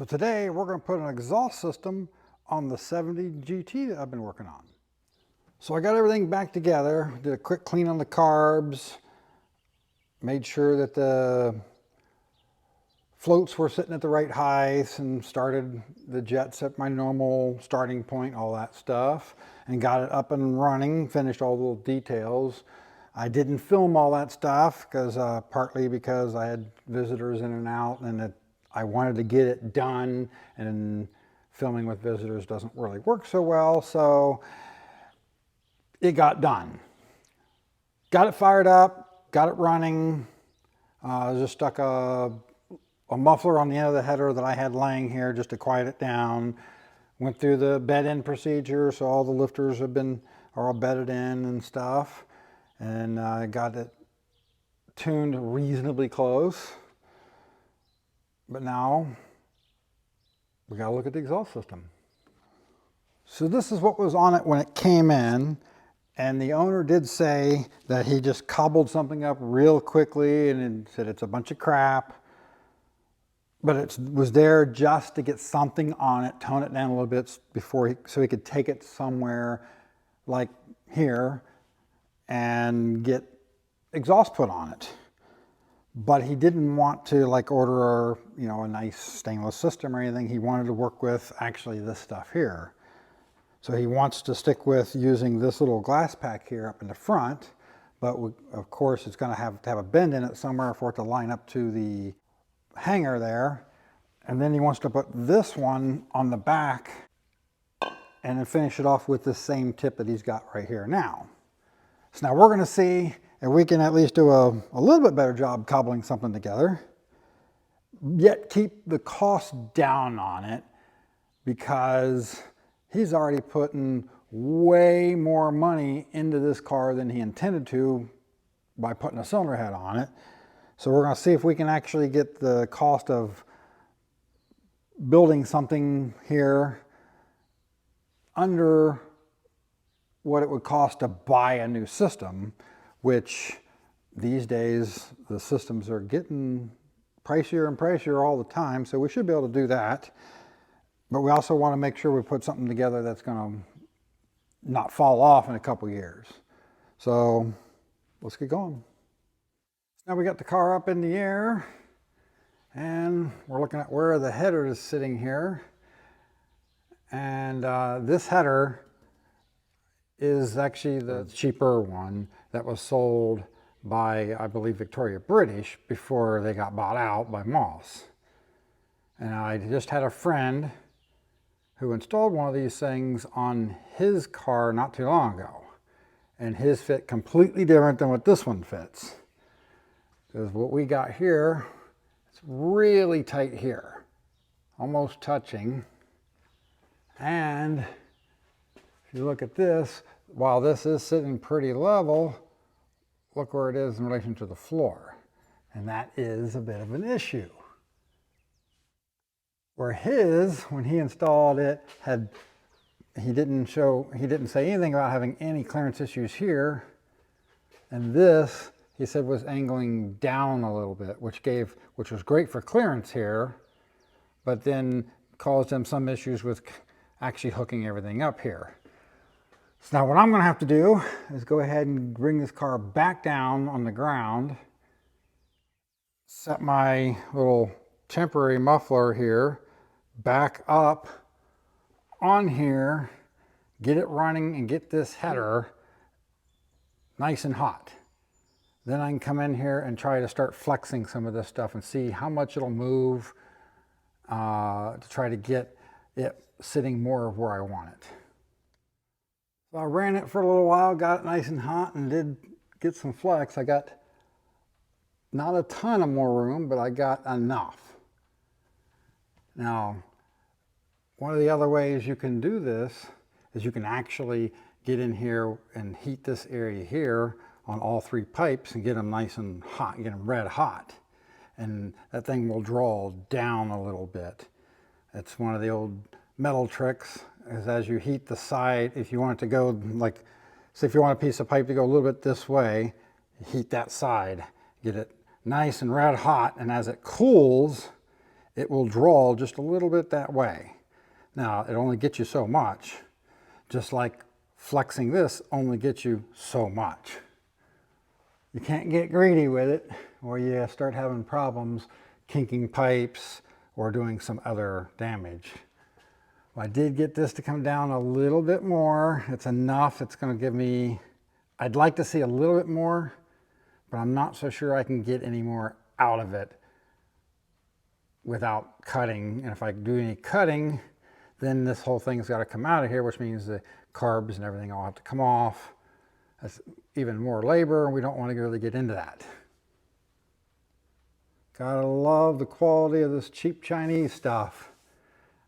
today we're going to put an exhaust system on the 70 GT that I've been working on. So I got everything back together, did a quick clean on the carbs, made sure that the floats were sitting at the right height and started the jets at my normal starting point, all that stuff, and got it up and running, finished all the little details. I didn't film all that stuff partly because I had visitors in and out, and I wanted to get it done, and filming with visitors doesn't really work so well, so it got done. Got it fired up, got it running. Just stuck a muffler on the end of the header that I had laying here just to quiet it down. Went through the bed-in procedure, so all the lifters are all bedded in and stuff. And I got it tuned reasonably close. But now we gotta look at the exhaust system. So this is what was on it when it came in. And the owner did say that he just cobbled something up real quickly and said it's a bunch of crap. But it was there just to get something on it, tone it down a little bit so he could take it somewhere like here and get exhaust put on it. But he didn't want to order a nice stainless system or anything. He wanted to work with actually this stuff here. So he wants to stick with using this little glass pack here up in the front, but of course it's going to have a bend in it somewhere for it to line up to the hanger there. And then he wants to put this one on the back and then finish it off with the same tip that he's got right here now. So now we're going to see if we can at least do a little bit better job cobbling something together, yet keep the cost down on it, because he's already putting way more money into this car than he intended to by putting a cylinder head on it. So we're going to see if we can actually get the cost of building something here under what it would cost to buy a new system, which these days the systems are getting pricier and pricier all the time, so we should be able to do that. But we also want to make sure we put something together that's going to not fall off in a couple years. So let's get going. Now we got the car up in the air and we're looking at where the header is sitting here. And this header is actually the cheaper one that was sold by, I believe, Victoria British before they got bought out by Moss. And I just had a friend who installed one of these things on his car not too long ago. And his fit completely different than what this one fits. Because what we got here, it's really tight here, almost touching. And if you look at this, while this is sitting pretty level, look where it is in relation to the floor. And that is a bit of an issue. Where his, when he installed it, he didn't say anything about having any clearance issues here. And this, he said, was angling down a little bit, which was great for clearance here, but then caused him some issues with actually hooking everything up here. So now what I'm going to have to do is go ahead and bring this car back down on the ground, set my little temporary muffler here back up on here, get it running and get this header nice and hot. Then I can come in here and try to start flexing some of this stuff and see how much it'll move to try to get it sitting more of where I want it. So I ran it for a little while, got it nice and hot, and did get some flex. I got not a ton of more room, but I got enough. Now, one of the other ways you can do this is you can actually get in here and heat this area here on all three pipes and get them nice and hot, get them red hot. And that thing will draw down a little bit. It's one of the old metal tricks, is as you heat the side, if you want it to go say if you want a piece of pipe to go a little bit this way, heat that side, get it nice and red hot, and as it cools, it will draw just a little bit that way. Now, it only gets you so much, just like flexing this only gets you so much. You can't get greedy with it, or you start having problems kinking pipes or doing some other damage. Well, I did get this to come down a little bit more. It's enough. It's going to give me, I'd like to see a little bit more, but I'm not so sure I can get any more out of it without cutting. And if I do any cutting, then this whole thing's got to come out of here, which means the carbs and everything all have to come off. That's even more labor, and we don't want to really get into that. Gotta love the quality of this cheap Chinese stuff.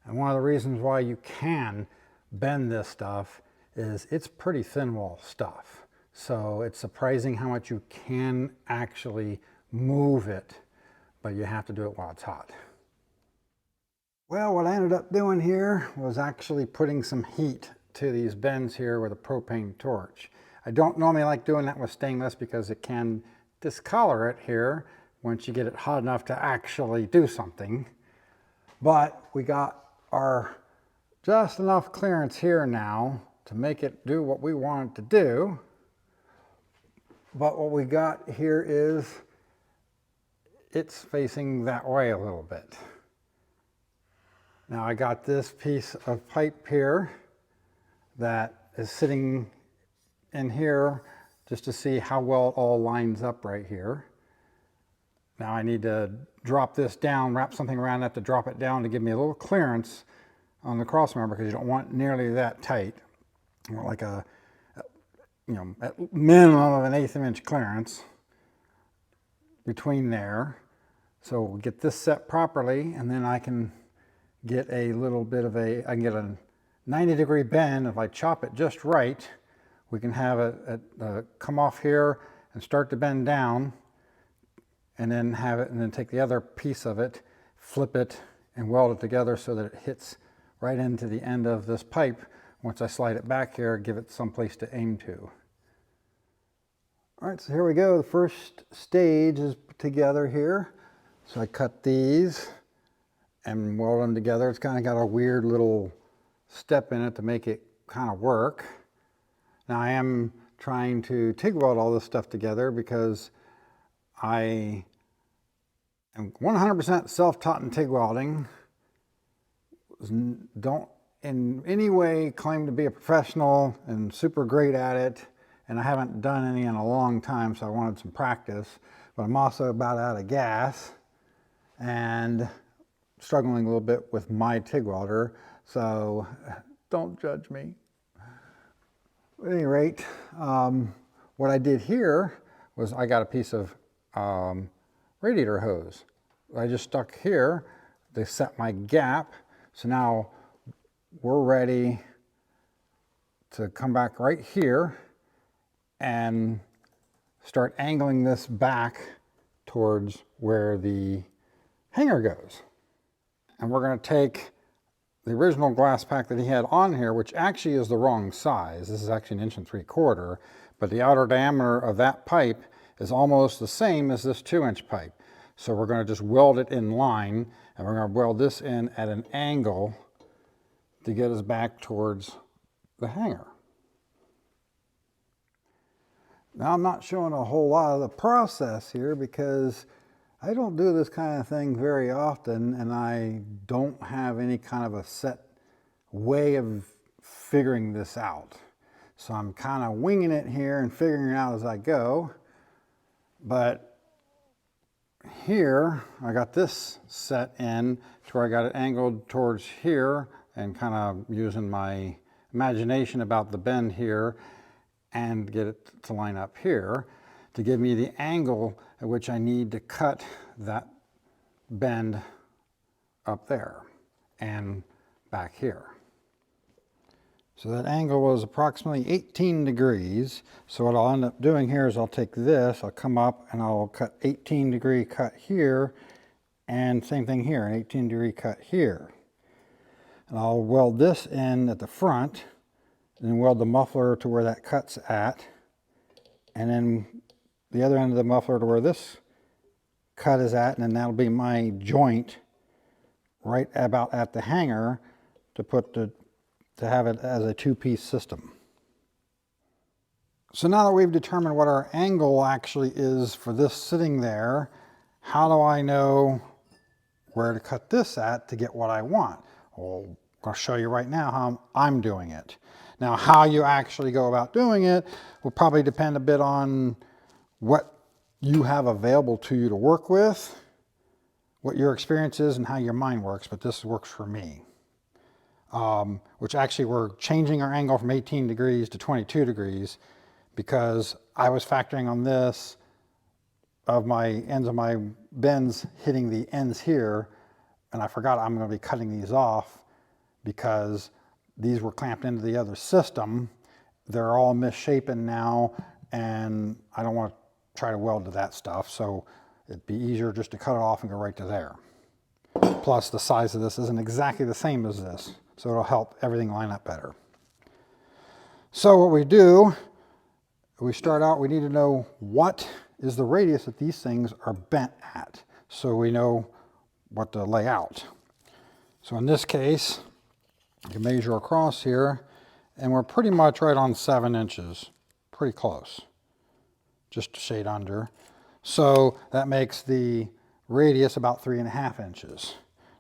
And one of the reasons why you can bend this stuff is it's pretty thin wall stuff. So it's surprising how much you can actually move it, but you have to do it while it's hot. Well, what I ended up doing here was actually putting some heat to these bends here with a propane torch. I don't normally like doing that with stainless because it can discolor it here once you get it hot enough to actually do something. But we got our just enough clearance here now to make it do what we want it to do. But what we got here is it's facing that way a little bit. Now I got this piece of pipe here that is sitting in here just to see how well it all lines up right here. Now I need to drop this down, wrap something around that to drop it down to give me a little clearance on the cross member, because you don't want nearly that tight. You want like a, you know, at minimum of an 1/8 inch clearance between there. So we'll get this set properly, and then I can get a little bit of I can get a 90-degree bend. If I chop it just right, we can have it come off here and start to bend down, and then have it, and then take the other piece of it, flip it, and weld it together so that it hits right into the end of this pipe. Once I slide it back here, give it some place to aim to. All right, so here we go. The first stage is together here. So I cut these and weld them together. It's kind of got a weird little step in it to make it kind of work. Now I am trying to TIG weld all this stuff together because I am 100% self-taught in TIG welding. Don't in any way claim to be a professional and super great at it, and I haven't done any in a long time, so I wanted some practice. But I'm also about out of gas and struggling a little bit with my TIG welder, so don't judge me. At any rate, what I did here was I got a piece of radiator hose. I just stuck here to set my gap. So now we're ready to come back right here and start angling this back towards where the hanger goes. And we're going to take the original glass pack that he had on here, which actually is the wrong size. This is actually 1 3/4 inches, but the outer diameter of that pipe is almost the same as this 2-inch pipe. So we're going to just weld it in line, and we're going to weld this in at an angle to get us back towards the hanger. Now I'm not showing a whole lot of the process here because I don't do this kind of thing very often, and I don't have any kind of a set way of figuring this out. So I'm kind of winging it here and figuring it out as I go. But here, I got this set in to where I got it angled towards here and kind of using my imagination about the bend here and get it to line up here to give me the angle at which I need to cut that bend up there and back here. So that angle was approximately 18 degrees. So what I'll end up doing here is I'll take this, I'll come up and I'll cut 18-degree cut here, and same thing here, an 18-degree cut here. And I'll weld this in at the front, and then weld the muffler to where that cut's at, and then the other end of the muffler to where this cut is at, and then that'll be my joint right about at the hanger to have it as a two-piece system. So now that we've determined what our angle actually is for this sitting there, how do I know where to cut this at to get what I want? Well, I'll show you right now how I'm doing it. Now, how you actually go about doing it will probably depend a bit on what you have available to you to work with, what your experience is, and how your mind works, but this works for me. Which actually we're changing our angle from 18 degrees to 22 degrees because I was factoring on this of my ends of my bends hitting the ends here, and I forgot I'm going to be cutting these off because these were clamped into the other system. They're all misshapen now, and I don't want to try to weld to that stuff, so it'd be easier just to cut it off and go right to there. Plus the size of this isn't exactly the same as this, so it'll help everything line up better. So what we do, we start out, we need to know what is the radius that these things are bent at, so we know what to lay out. So in this case, you can measure across here, and we're pretty much right on 7 inches, pretty close, just a shade under. So that makes the radius about 3.5 inches.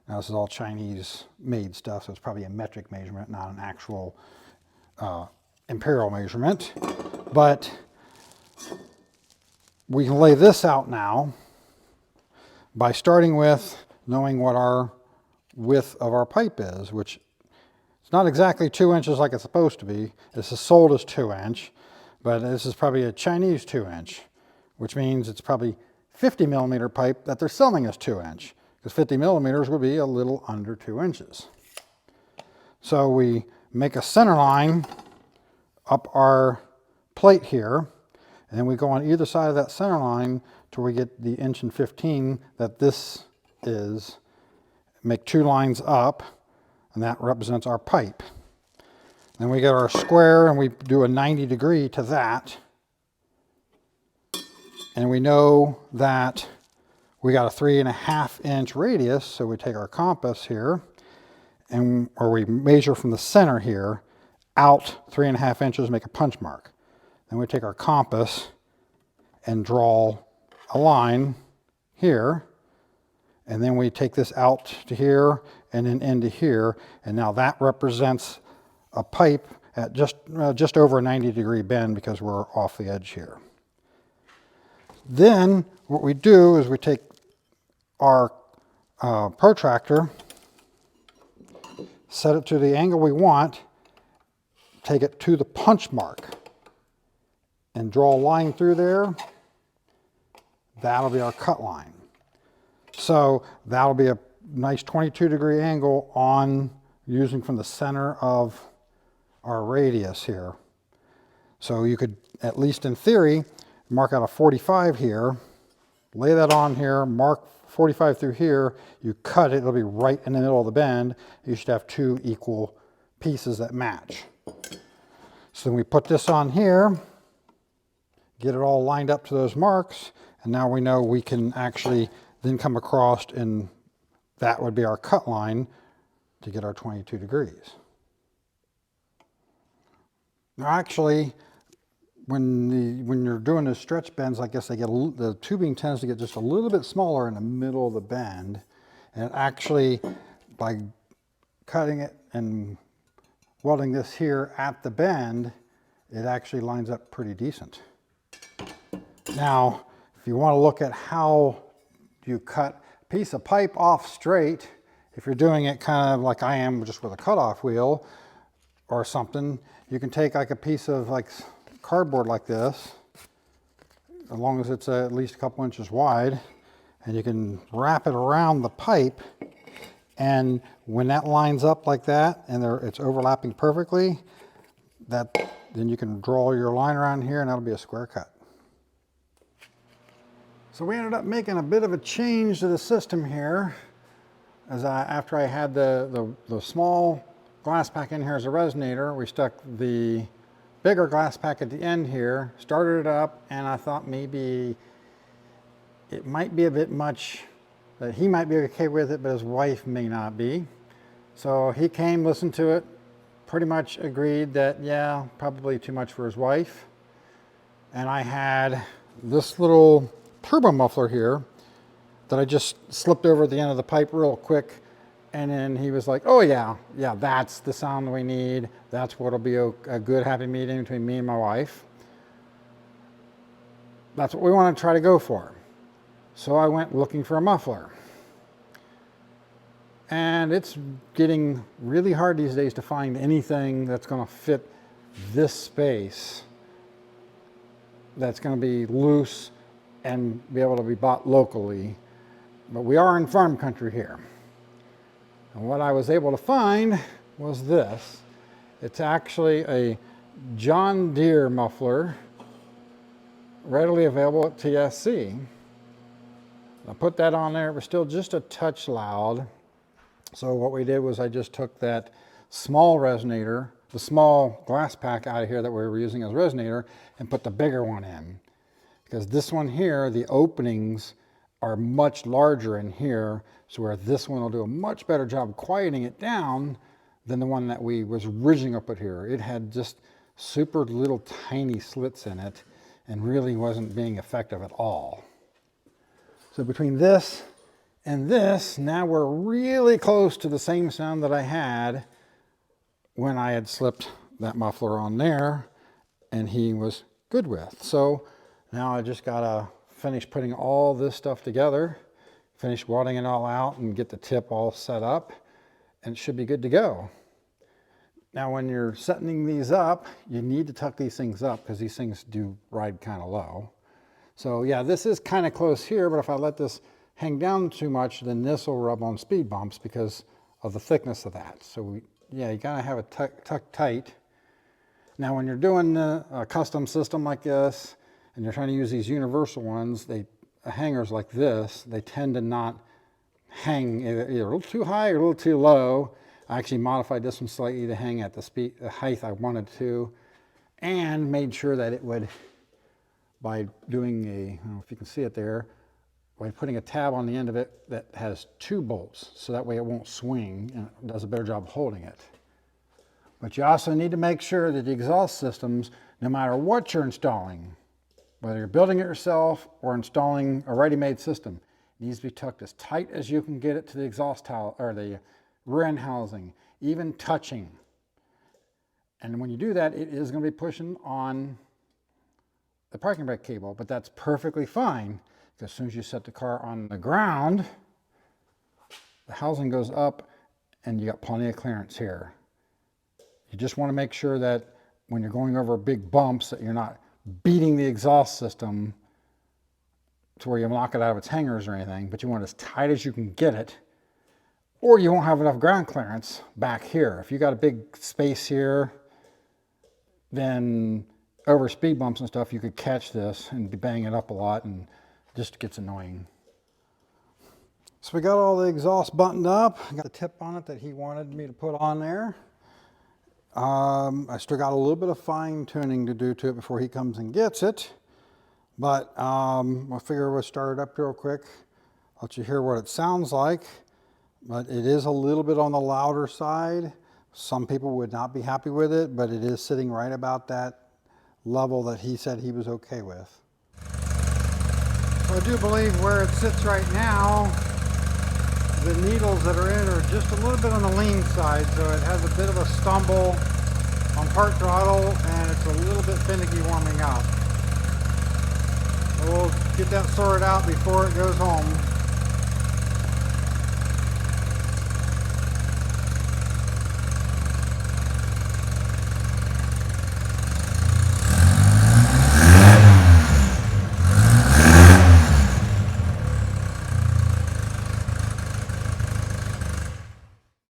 Now this is all Chinese made stuff, so it's probably a metric measurement, not an actual imperial measurement. But we can lay this out now by starting with knowing what our width of our pipe is, which it's not exactly 2 inches like it's supposed to be. This is sold as 2 inch, but this is probably a Chinese 2 inch, which means it's probably 50 millimeter pipe that they're selling as 2 inch, because 50 millimeters would be a little under 2 inches. So we make a center line up our plate here, and then we go on either side of that center line till we get the 1.15" that this is. Make 2 lines up, and that represents our pipe. Then we get our square and we do a 90 degree to that. And we know that we got a 3.5 inch radius, so we take our compass here, or we measure from the center here out 3.5 inches, make a punch mark. Then we take our compass and draw a line here, and then we take this out to here and then into here, and now that represents a pipe at just over a 90 degree bend because we're off the edge here. Then what we do is we take our protractor, set it to the angle we want, take it to the punch mark, and draw a line through there. That'll be our cut line. So that'll be a nice 22 degree angle on using from the center of our radius here. So you could, at least in theory, mark out a 45 here, lay that on here, mark 45 through here, you cut it, it'll be right in the middle of the bend. You should have 2 equal pieces that match. So then we put this on here, get it all lined up to those marks, and now we know we can actually then come across, and that would be our cut line to get our 22 degrees. Now actually, when you're doing the stretch bends, I guess the tubing tends to get just a little bit smaller in the middle of the bend, and actually by cutting it and welding this here at the bend, it actually lines up pretty decent. Now, if you want to look at how you cut a piece of pipe off straight, if you're doing it kind of like I am, just with a cutoff wheel or something, you can take like a piece of like cardboard like this, as long as it's at least a couple inches wide, and you can wrap it around the pipe, and when that lines up like that and it's overlapping perfectly, then you can draw your line around here and that'll be a square cut. So we ended up making a bit of a change to the system here, after I had the small glass pack in here as a resonator, we stuck the bigger glass pack at the end here, started it up, and I thought maybe it might be a bit much that he might be okay with it, but his wife may not be. So he came, listened to it, pretty much agreed that, yeah, probably too much for his wife. And I had this little turbo muffler here that I just slipped over at the end of the pipe real quick. And then he was like, oh yeah, that's the sound we need. That's what'll be a good happy medium between me and my wife. That's what we want to try to go for. So I went looking for a muffler. And it's getting really hard these days to find anything that's going to fit this space, that's going to be loose and be able to be bought locally. But we are in farm country here. And what I was able to find was this. It's actually a John Deere muffler, readily available at TSC. I put that on there. It was still just a touch loud. So what we did was I just took that small resonator, the small glass pack out of here that we were using as resonator, and put the bigger one in. Because this one here, the openings are much larger in here, so where this one will do a much better job quieting it down than the one that we was originally going to put here. It had just super little tiny slits in it and really wasn't being effective at all. So between this and this, now we're really close to the same sound that I had when I had slipped that muffler on there and he was good with. So now I just gotta finish putting all this stuff together, finish welding it all out and get the tip all set up, and it should be good to go. Now when you're setting these up, you need to tuck these things up because these things do ride kind of low. So yeah, this is kind of close here, but if I let this hang down too much, then this will rub on speed bumps because of the thickness of that. So you gotta have it tucked tight. Now when you're doing a custom system like this, and you're trying to use these universal ones, hangers like this, they tend to not hang either a little too high or a little too low. I actually modified this one slightly to hang at the height I wanted to, and made sure that it would, by doing I don't know if you can see it there, by putting a tab on the end of it that has 2 bolts, so that way it won't swing and it does a better job holding it. But you also need to make sure that the exhaust systems, no matter what you're installing, whether you're building it yourself or installing a ready-made system, it needs to be tucked as tight as you can get it to the exhaust towel or the rear end housing, even touching. And when you do that, it is going to be pushing on the parking brake cable, but that's perfectly fine because as soon as you set the car on the ground, the housing goes up and you got plenty of clearance here. You just want to make sure that when you're going over big bumps that you're not beating the exhaust system to where you knock it out of its hangers or anything, but you want it as tight as you can get it, or you won't have enough ground clearance back here. If you got a big space here, then over speed bumps and stuff, you could catch this and be banging it up a lot and it just gets annoying. So we got all the exhaust buttoned up. I got a tip on it that he wanted me to put on there. I still got a little bit of fine tuning to do to it before he comes and gets it, but I figure we'll start it up real quick, let you hear what it sounds like. But it is a little bit on the louder side. Some people would not be happy with it, but it is sitting right about that level that he said he was okay with. So I do believe where it sits right now, the needles that are in it are just a little bit on the lean side, so it has a bit of a stumble on part throttle and it's a little bit finicky warming up. So we'll get that sorted out before it goes home.